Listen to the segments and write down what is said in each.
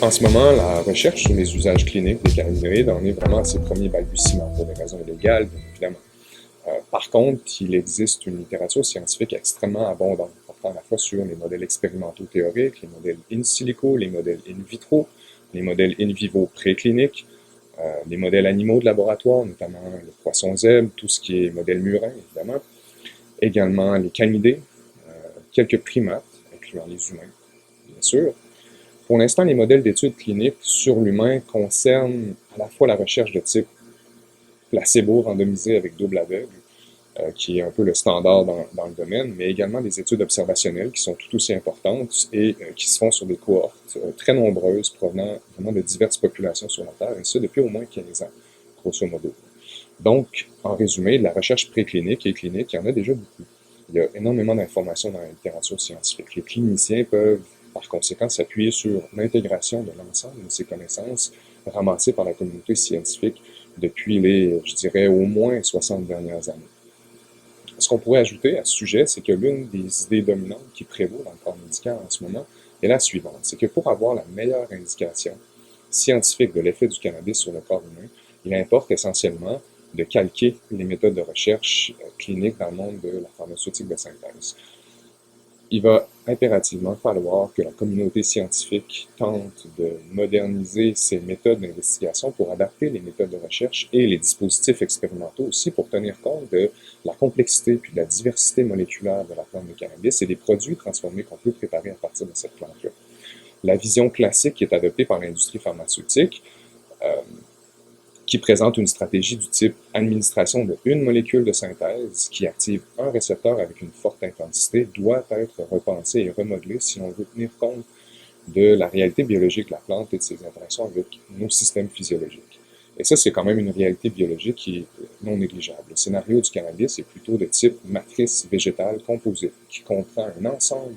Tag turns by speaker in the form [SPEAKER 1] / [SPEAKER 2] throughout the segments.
[SPEAKER 1] En ce moment, la recherche sur les usages cliniques des cannabinoïdes en est vraiment à ses premiers balbutiements pour des raisons légales, bien évidemment. Par contre, il existe une littérature scientifique extrêmement abondante, portant à la fois sur les modèles expérimentaux théoriques, les modèles in silico, les modèles in vitro, les modèles in vivo précliniques, les modèles animaux de laboratoire, notamment le poisson zèbre, tout ce qui est modèle murin, évidemment, également les canidés, quelques primates, incluant les humains, bien sûr. Pour l'instant, les modèles d'études cliniques sur l'humain concernent à la fois la recherche de type placebo randomisé avec double aveugle, qui est un peu le standard dans le domaine, mais également des études observationnelles qui sont tout aussi importantes et qui se font sur des cohortes très nombreuses provenant vraiment de diverses populations sur la Terre, et ça depuis au moins 15 ans, grosso modo. Donc, en résumé, de la recherche préclinique et clinique, il y en a déjà beaucoup. Il y a énormément d'informations dans la littérature scientifique. Les cliniciens peuvent, par conséquent, s'appuyer sur l'intégration de l'ensemble de ces connaissances ramassées par la communauté scientifique depuis les, je dirais, au moins 60 dernières années. Ce qu'on pourrait ajouter à ce sujet, c'est que l'une des idées dominantes qui prévaut dans le corps médical en ce moment est la suivante. C'est que pour avoir la meilleure indication scientifique de l'effet du cannabis sur le corps humain, il importe essentiellement de calquer les méthodes de recherche clinique dans le monde de la pharmaceutique de synthèse. Il va impérativement falloir que la communauté scientifique tente de moderniser ses méthodes d'investigation pour adapter les méthodes de recherche et les dispositifs expérimentaux aussi pour tenir compte de la complexité puis de la diversité moléculaire de la plante de cannabis et des produits transformés qu'on peut préparer à partir de cette plante-là. La vision classique qui est adoptée par l'industrie pharmaceutique, qui présente une stratégie du type administration de une molécule de synthèse qui active un récepteur avec une forte intensité, doit être repensée et remodelée si l'on veut tenir compte de la réalité biologique de la plante et de ses interactions avec nos systèmes physiologiques. Et ça, c'est quand même une réalité biologique qui est non négligeable. Le scénario du cannabis est plutôt de type matrice végétale composite, qui comprend un ensemble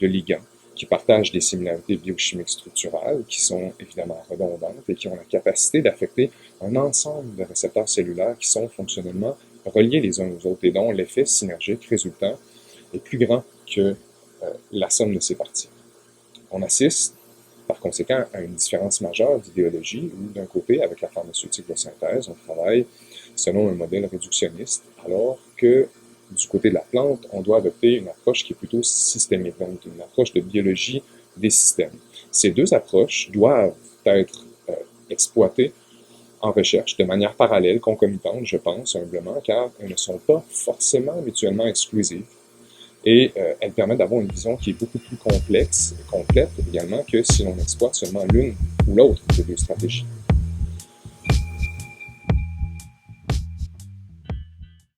[SPEAKER 1] de ligands qui partagent des similarités biochimiques structurales, qui sont évidemment redondantes et qui ont la capacité d'affecter un ensemble de récepteurs cellulaires qui sont fonctionnellement reliés les uns aux autres et dont l'effet synergique résultant est plus grand que la somme de ces parties. On assiste, par conséquent, à une différence majeure d'idéologie où, d'un côté, avec la pharmaceutique de synthèse, on travaille selon un modèle réductionniste, alors que du côté de la plante, on doit adopter une approche qui est plutôt systémique, donc une approche de biologie des systèmes. Ces deux approches doivent être exploitées en recherche de manière parallèle, concomitante, je pense, humblement, car elles ne sont pas forcément mutuellement exclusives. Et elles permettent d'avoir une vision qui est beaucoup plus complexe et complète également que si l'on exploite seulement l'une ou l'autre des deux stratégies.